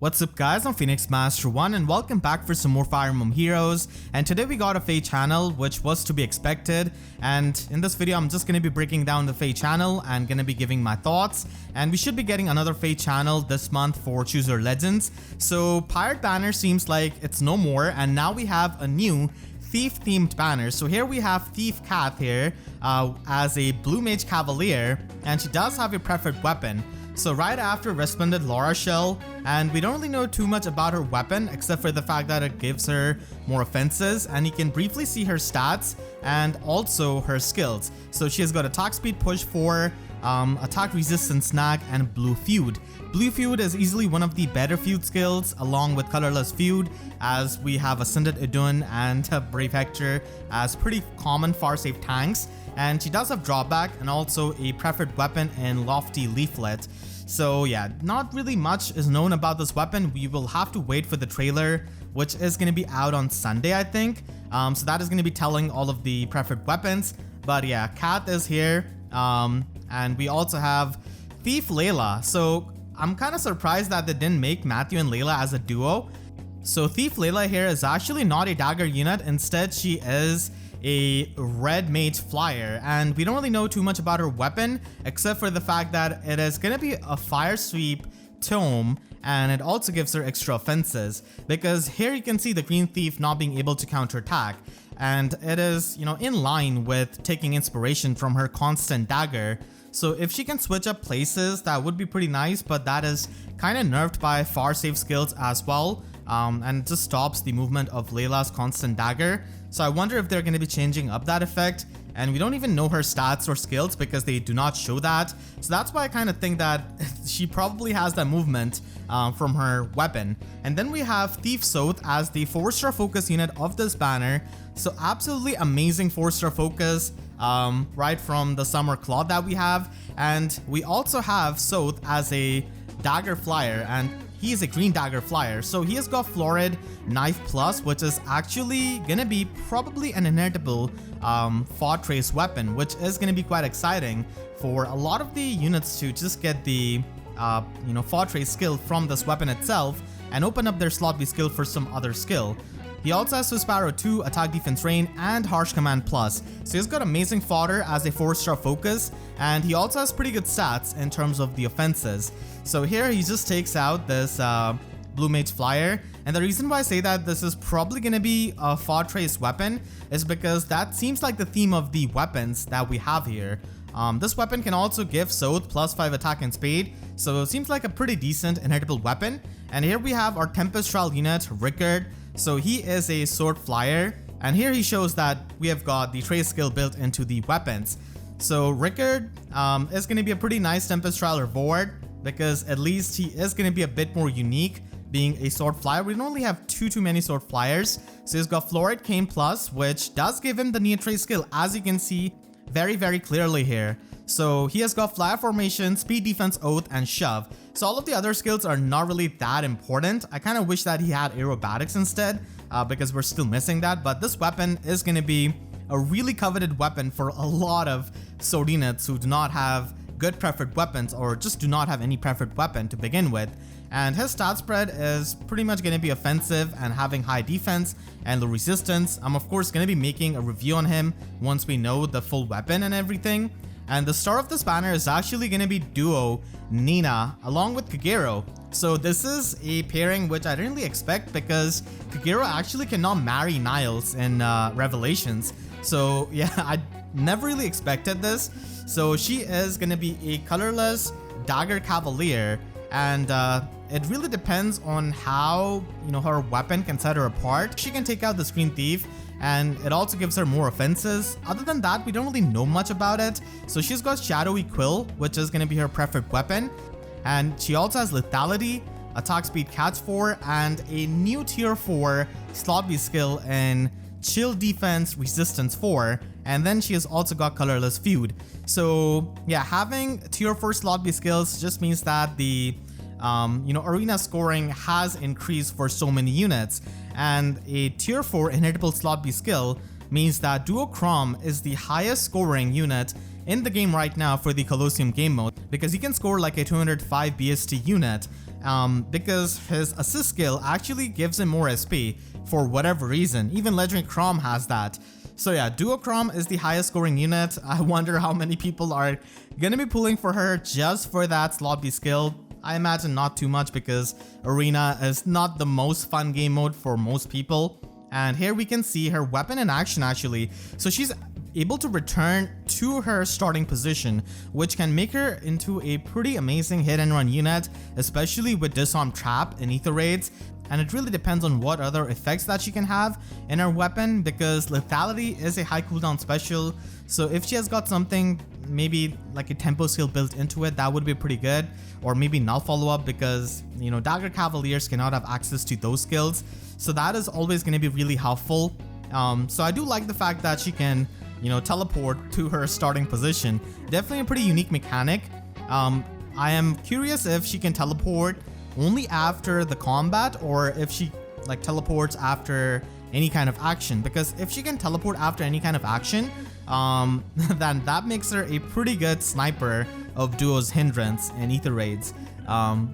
What's up guys, I'm Phoenix Master 1 and welcome back for some more Fire Emblem Heroes. And today we got a FEH Channel, which was to be expected. And in this video I'm just going to be breaking down the FEH Channel and going to be giving my thoughts. And we should be getting another FEH Channel this month for Choose Your Legends. So Pirate Banner seems like it's no more, and now we have a new Thief themed banner. So here we have Thief Cath here as a Blue Mage Cavalier, and she does have a preferred weapon. So right after Resplendent Laura Shell, and we don't really know too much about her weapon except for the fact that it gives her more offenses, and you can briefly see her stats and also her skills. So she has got attack speed push 4, attack resistance snag, and blue feud. Blue feud is easily one of the better feud skills along with colorless feud, as we have Ascended Idun and Brave Hector as pretty common far safe tanks. And she does have drawback and also a preferred weapon in Lofty Leaflet. So yeah, not really much is known about this weapon. We will have to wait for the trailer, which is going to be out on Sunday, I think. So that is going to be telling all of the preferred weapons. But yeah, Cath is here. And we also have Thief Leila. So I'm kind of surprised that they didn't make Matthew and Leila as a duo. So Thief Leila here is actually not a dagger unit. Instead, she is a red mage flyer, and we don't really know too much about her weapon except for the fact that it is going to be a fire sweep tome, and it also gives her extra offenses, because here you can see the green thief not being able to counterattack, and it is, you know, in line with taking inspiration from her constant dagger. So if she can switch up places, that would be pretty nice, but that is kind of nerfed by far save skills as well. And it just stops the movement of Leila's constant dagger. So I wonder if they're going to be changing up that effect, and we don't even know her stats or skills because they do not show that. So that's why I kind of think that she probably has that movement from her weapon. And then we have Thief Sothe as the 4-star focus unit of this banner. So absolutely amazing 4-star focus right from the summer cloth that we have. And we also have Sothe as a dagger flyer, and he is a green dagger flyer. So he has got Florid Knife Plus, which is actually gonna be probably an inheritable Fought Trace weapon, which is gonna be quite exciting for a lot of the units to just get the Fought Trace skill from this weapon itself and open up their slot B skill for some other skill. He also has Sparrow 2, Attack Defense Rain, and Harsh Command Plus. So he's got amazing fodder as a 4-star focus, and he also has pretty good stats in terms of the offenses. So here he just takes out this Blue Mage Flyer, and the reason why I say that this is probably going to be a Fought Trace weapon is because that seems like the theme of the weapons that we have here. This weapon can also give Sothe +5 attack and speed, so it seems like a pretty decent inheritable weapon. And here we have our Tempest Trial unit, Rickard. So he is a sword flyer, and here he shows that we have got the trace skill built into the weapons. So Rickard is going to be a pretty nice Tempest Trial reward, because at least he is going to be a bit more unique being a sword flyer. We don't really have too many sword flyers. So he's got Florid Cane Plus, which does give him the near trace skill, as you can see very clearly here. So he has got Flyer Formation, Speed Defense Oath, and Shove. So all of the other skills are not really that important. I kind of wish that he had Aerobatics instead, because we're still missing that. But this weapon is going to be a really coveted weapon for a lot of sword units who do not have good preferred weapons, or just do not have any preferred weapon to begin with. And his stat spread is pretty much going to be offensive and having high defense and low resistance. I'm of course going to be making a review on him once we know the full weapon and everything. And the star of this banner is actually going to be duo Nina along with Kagero. So this is a pairing which I didn't really expect, because Kagero actually cannot marry Niles in Revelations. So yeah, I never really expected this. So she is going to be a colorless dagger cavalier, and it really depends on how her weapon can set her apart. She can take out the Screen Thief, and it also gives her more offenses. Other than that, we don't really know much about it. So she's got Shadowy Quill, which is going to be her preferred weapon, and she also has Lethality, Attack Speed Catch 4, and a new tier 4 slot B skill in Chill Defense Resistance 4, and then she has also got Colorless Feud. So yeah, having tier 4 slot B skills just means that the arena scoring has increased for so many units, and a tier 4 inheritable slot B skill means that Duochrome is the highest scoring unit in the game right now for the Colosseum game mode, because he can score like a 205 BST unit, because his assist skill actually gives him more SP for whatever reason. Even Legendary Chrom has that. So yeah, Duo Chrom is the highest scoring unit. I wonder how many people are gonna be pulling for her just for that slot B skill. I imagine not too much because Arena is not the most fun game mode for most people. And here we can see her weapon in action actually. So she's able to return to her starting position, which can make her into a pretty amazing hit and run unit, especially with Disarm Trap and Aether Raids. And it really depends on what other effects that she can have in her weapon, because Lethality is a high cooldown special. So if she has got something, maybe like a tempo skill built into it, that would be pretty good. Or maybe null follow-up, because you know, Dagger Cavaliers cannot have access to those skills. So that is always going to be really helpful. So I do like the fact that she can, you know, teleport to her starting position. Definitely a pretty unique mechanic. I am curious if she can teleport only after the combat, or if she like teleports after any kind of action, because if she can teleport after any kind of action, then that makes her a pretty good sniper of Duo's hindrance and Aether Raids.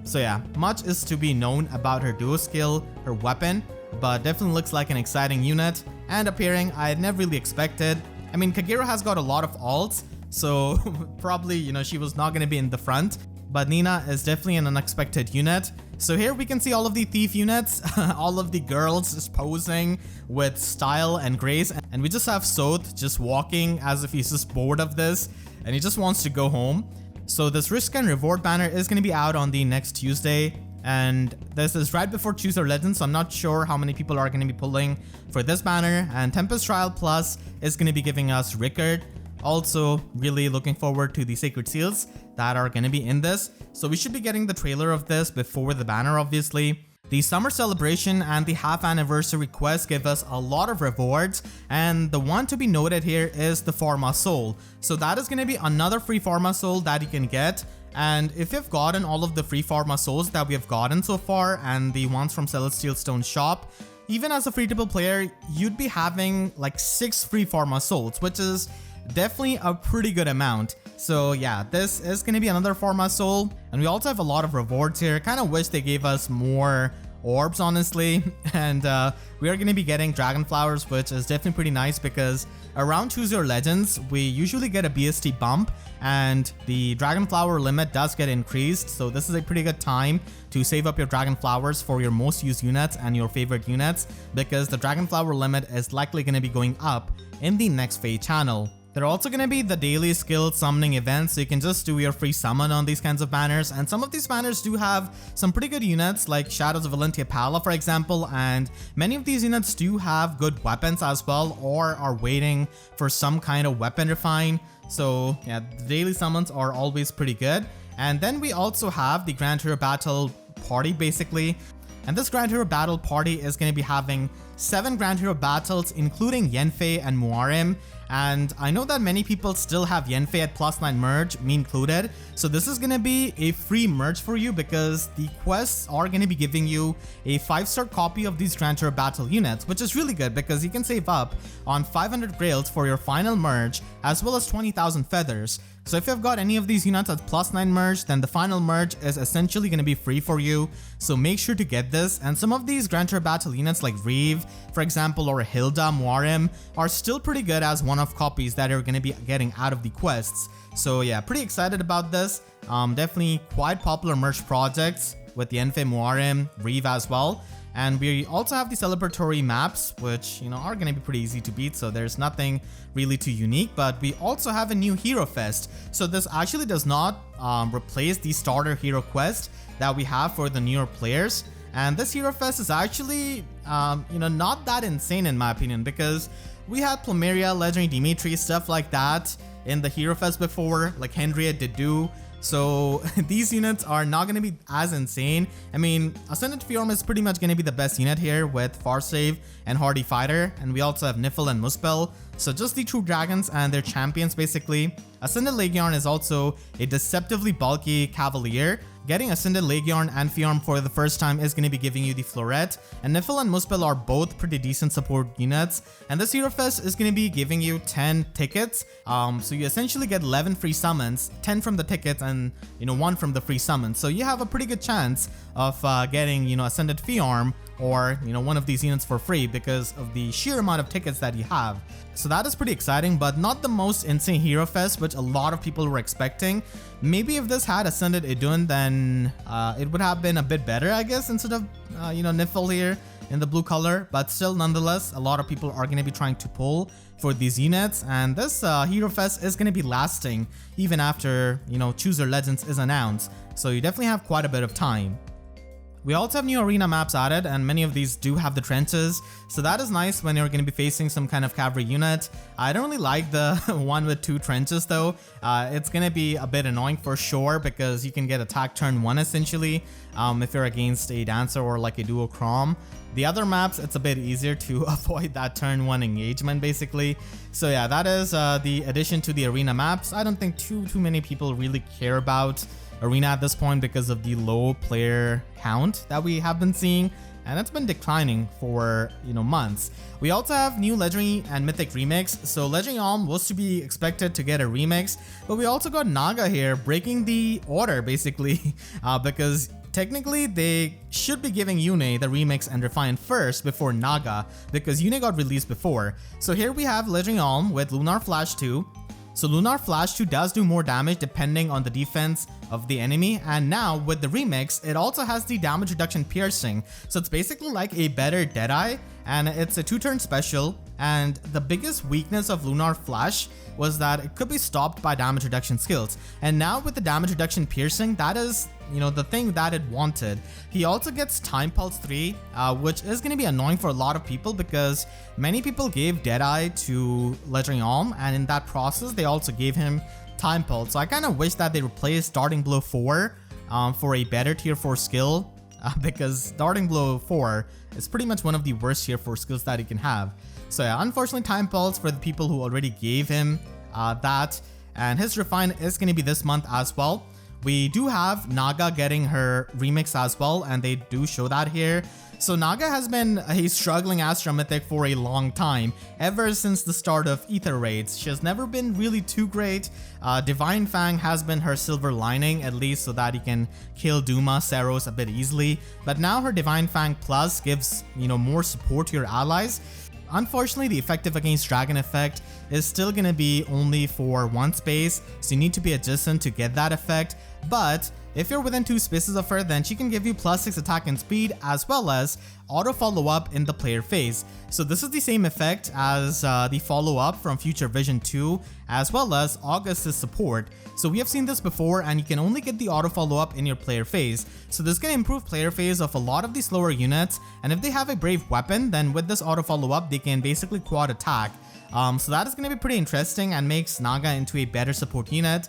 So yeah, much is to be known about her Duo skill, her weapon, but definitely looks like an exciting unit, and appearing I never really expected. I mean, Kagero has got a lot of ults, so probably, you know, she was not going to be in the front. But Nina is definitely an unexpected unit. So here we can see all of the thief units, all of the girls just posing with style and grace. And we just have Sothe just walking as if he's just bored of this and he just wants to go home. So this risk and reward banner is going to be out on the next Tuesday. And this is right before Choose Your Legend, so I'm not sure how many people are going to be pulling for this banner. And Tempest Trial Plus is going to be giving us Rickard. Also, really looking forward to the Sacred Seals that are going to be in this. So we should be getting the trailer of this before the banner, obviously. The Summer Celebration and the Half Anniversary quest give us a lot of rewards, and the one to be noted here is the Forma Soul. So that is going to be another free Forma Soul that you can get. And if you've gotten all of the free Forma Souls that we have gotten so far, and the ones from Celestial Stone shop, even as a free-to-play player, you'd be having like 6 free Forma Souls, which is definitely a pretty good amount. So yeah, this is going to be another Forma Soul, and we also have a lot of rewards here. Kind of wish they gave us more orbs, honestly. And we are going to be getting Dragon Flowers, which is definitely pretty nice, because around Choose Your Legends we usually get a BST bump, and the Dragon Flower limit does get increased. So this is a pretty good time to save up your Dragon Flowers for your most used units and your favorite units, because the Dragon Flower limit is likely going to be going up in the next FEH channel. There are also going to be the daily skill summoning events, so you can just do your free summon on these kinds of banners. And some of these banners do have some pretty good units, like Shadows of Valentia Pala, for example. And many of these units do have good weapons as well, or are waiting for some kind of weapon refine. So yeah, the daily summons are always pretty good. And then we also have the Grand Hero Battle Party, basically. And this Grand Hero Battle Party is going to be having 7 Grand Hero battles, including Yenfei and Muarim. And I know that many people still have Yenfei at +9 merge, me included. So this is going to be a free merge for you, because the quests are going to be giving you a 5-star copy of these Grand Hero Battle units, which is really good because you can save up on 500 Grails for your final merge, as well as 20,000 feathers. So if you've got any of these units at +9 merge, then the final merge is essentially going to be free for you. So make sure to get this. And some of these Grand Hero Battle units like Reeve, for example, or Hilda, Muarim, are still pretty good as one-off copies that you're going to be getting out of the quests. So yeah, pretty excited about this. Definitely quite popular merge projects with the Yenfei, Muarim, Reeve as well. And we also have the celebratory maps, which, you know, are going to be pretty easy to beat, so there's nothing really too unique. But we also have a new Hero Fest. So this actually does not replace the starter hero quest that we have for the newer players. And this Hero Fest is actually, you know, not that insane in my opinion, because we had Plumeria, Legendary Dimitri, stuff like that in the Hero Fest before, like Henriette Dedu. So these units are not going to be as insane. I mean, Ascendant Fiorm is pretty much going to be the best unit here with Farsave and Hardy Fighter, and we also have Niffle and Muspel. So just the true dragons and their champions basically. Ascended Legion is also a deceptively bulky cavalier. Getting Ascended Legion and Fiorm for the first time is going to be giving you the Floret, and Nifl and Muspel are both pretty decent support units, and this Hero Fest is going to be giving you 10 tickets, so you essentially get 11 free summons, 10 from the tickets and 1 from the free summons, so you have a pretty good chance of getting Ascended Fiorm or one of these units for free because of the sheer amount of tickets that you have. So that is pretty exciting, but not the most insane Hero Fest which a lot of people were expecting. Maybe if this had Ascended Idun, then it would have been a bit better, I guess, instead of Nifl here in the blue color, but still nonetheless a lot of people are going to be trying to pull for these units, and this Hero Fest is going to be lasting even after Choose Your Legends is announced, so you definitely have quite a bit of time. We also have new arena maps added, and many of these do have the trenches, so that is nice when you're going to be facing some kind of cavalry unit. I don't really like the one with 2 trenches though. It's going to be a bit annoying for sure because you can get attacked turn 1 essentially if you're against a dancer or like a duo Crom. The other maps, it's a bit easier to avoid that turn 1 engagement basically. So yeah, that is the addition to the arena maps. I don't think too many people really care about arena at this point because of the low player count that we have been seeing, and it's been declining for months. We also have new legendary and mythic remix. So legendary Alm was to be expected to get a remix, but we also got Naga here breaking the order basically because technically they should be giving Yune the remix and refine first before Naga because Yune got released before. So here we have legendary Alm with Lunar Flash 2. So Lunar Flash 2 does do more damage depending on the defense of the enemy, and now with the remix it also has the damage reduction piercing, so it's basically like a better Deadeye, and it's a 2-turn special. And the biggest weakness of Lunar Flash was that it could be stopped by damage reduction skills, and now with the damage reduction piercing, that is the thing that it wanted. He also gets Time Pulse 3, which is going to be annoying for a lot of people because many people gave Deadeye to legendary Alm, and in that process they also gave him Time Pulse. So I kind of wish that they replaced Darting Blow 4 for a better tier 4 skill because Darting Blow 4 is pretty much one of the worst tier 4 skills that he can have. So yeah, unfortunately Time Pulse for the people who already gave him that, and his refine is going to be this month as well. We do have Naga getting her remix as well, and they do show that here. So Naga has been a struggling Astra Mythic for a long time, ever since the start of Aether raids. She has never been really too great. Divine Fang has been her silver lining, at least so that you can kill Duma, Seros a bit easily. But now her Divine Fang Plus gives, more support to your allies. Unfortunately, the effective against dragon effect is still going to be only for 1 space, so you need to be adjacent to get that effect. But if you're within 2 spaces of her, then she can give you +6 attack and speed as well as auto follow up in the player phase. So this is the same effect as the follow up from Future Vision 2 as well as August's support. So we have seen this before, and you can only get the auto follow up in your player phase. So this can improve player phase of a lot of the slower units, and if they have a brave weapon, then with this auto follow up they can basically quad attack. So that is going to be pretty interesting and makes Naga into a better support unit.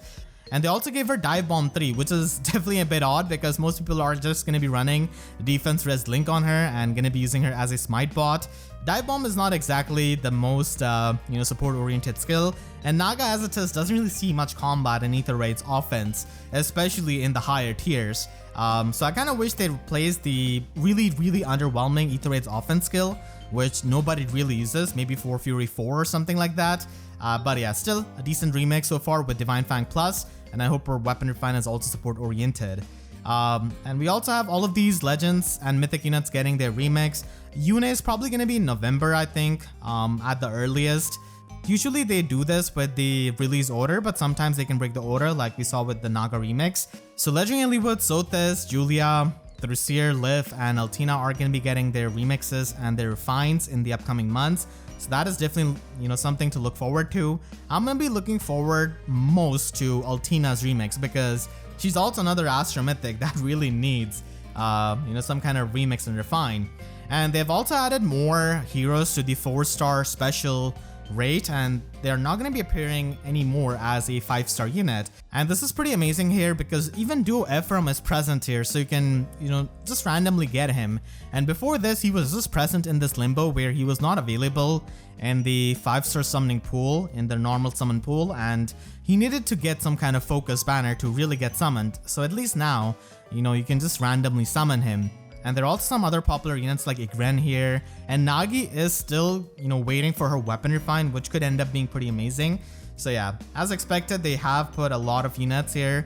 And they also gave her Dive Bomb 3, which is definitely a bit odd because most people are just going to be running Defense Res Link on her and going to be using her as a smite bot. Dive Bomb is not exactly the most support oriented skill, and Naga as it is doesn't really see much combat in Aether Raid's offense, especially in the higher tiers. So I kind of wish they replaced the really underwhelming Aether Raid's offense skill, which nobody really uses, maybe for Fury 4 or something like that. But yeah, still a decent remix so far with Divine Fang Plus, and I hope her weapon refine is also support oriented. And we also have all of these legends and mythic units getting their remix. Yune is probably going to be in November, I think, at the earliest. Usually they do this with the release order, but sometimes they can break the order like we saw with the Naga remix. So Legendary Leewood, Sothe, Julia, Thrusier, Liv, and Altina are going to be getting their remixes and their refines in the upcoming months. So that is definitely, something to look forward to. I'm going to be looking forward most to Altina's remix because she's also another Astra Mythic that really needs, some kind of remix and refine. And they've also added more heroes to the 4-star special rate, and they're not going to be appearing anymore as a 5-star unit. And this is pretty amazing here because even Duo Ephraim is present here, so you can, just randomly get him. And before this, he was just present in this limbo where he was not available in the 5-star summoning pool, in the normal summon pool, and he needed to get some kind of focus banner to really get summoned. So at least now, you can just randomly summon him. And there are also some other popular units like Igren here, and Nagi is still, waiting for her weapon refine, which could end up being pretty amazing. So yeah, as expected, they have put a lot of units here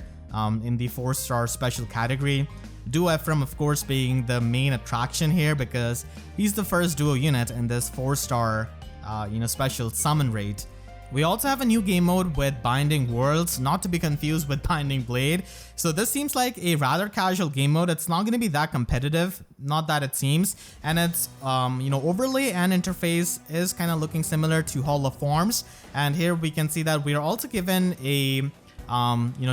in the 4-star special category. Duo Ephraim, of course, being the main attraction here because he's the first duo unit in this 4-star, special summon rate. We also have a new game mode with Binding Worlds, not to be confused with Binding Blade. So this seems like a rather casual game mode. It's not going to be that competitive, not that it seems. And its, overlay and interface is kind of looking similar to Hall of Forms. And here we can see that we are also given a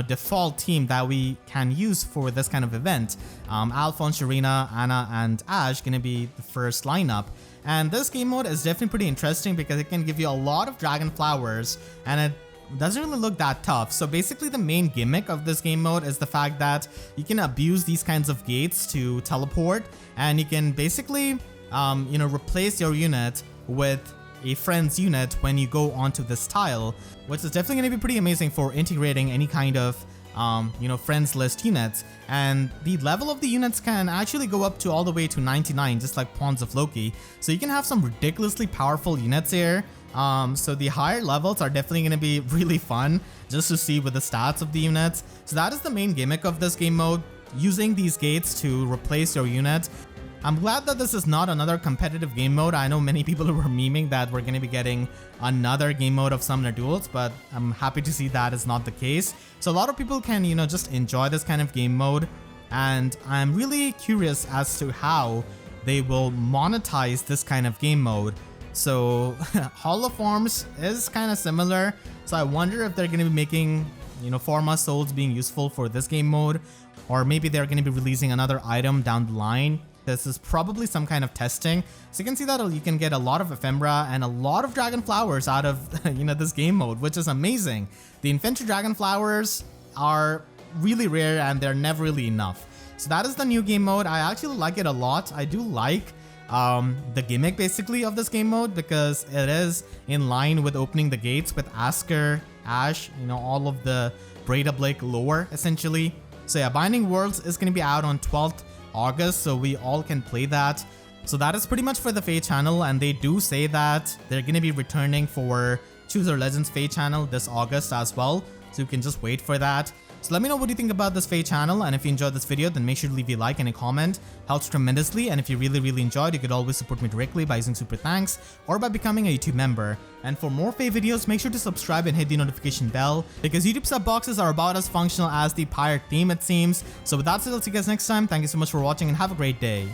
default team that we can use for this kind of event. Alphonse, Sharina, Anna, and Ash gonna be the first lineup. And this game mode is definitely pretty interesting because it can give you a lot of dragon flowers and it doesn't really look that tough. So basically the main gimmick of this game mode is the fact that you can abuse these kinds of gates to teleport, and you can basically replace your unit with a friend's unit when you go onto this tile, which is definitely going to be pretty amazing for integrating any kind of friends list units. And the level of the units can actually go up to all the way to 99, just like Pawns of Loki. So you can have some ridiculously powerful units here. So the higher levels are definitely going to be really fun just to see with the stats of the units. So that is the main gimmick of this game mode, using these gates to replace your unit. I'm glad that this is not another competitive game mode. I know many people were memeing that we're going to be getting another game mode of Summoner Duels, but I'm happy to see that is not the case. So a lot of people can, just enjoy this kind of game mode, and I'm really curious as to how they will monetize this kind of game mode. So Hall of Forms is kind of similar, so I wonder if they're going to be making, Forma souls being useful for this game mode, or maybe they're going to be releasing another item down the line. This is probably some kind of testing. So you can see that you can get a lot of ephemera and a lot of dragon flowers out of this game mode, which is amazing. The infantry dragon flowers are really rare and they're never really enough. So that is the new game mode. I actually like it a lot. I do like the gimmick basically of this game mode because it is in line with opening the gates with Asker, Ash, all of the Breda Blake lore essentially. So yeah, Binding Worlds is going to be out on 12th August, so we all can play that. So that is pretty much for the FEH channel, and they do say that they're going to be returning for Choose Your Legends FEH channel this August as well, so you can just wait for that. So let me know what you think about this FEH channel, and if you enjoyed this video, then make sure to leave a like and a comment. Helps tremendously, and if you really enjoyed, you could always support me directly by using Super Thanks or by becoming a YouTube member. And for more FEH videos, make sure to subscribe and hit the notification bell, because YouTube sub boxes are about as functional as the pirate theme, it seems. So with that said, I'll see you guys next time. Thank you so much for watching and have a great day.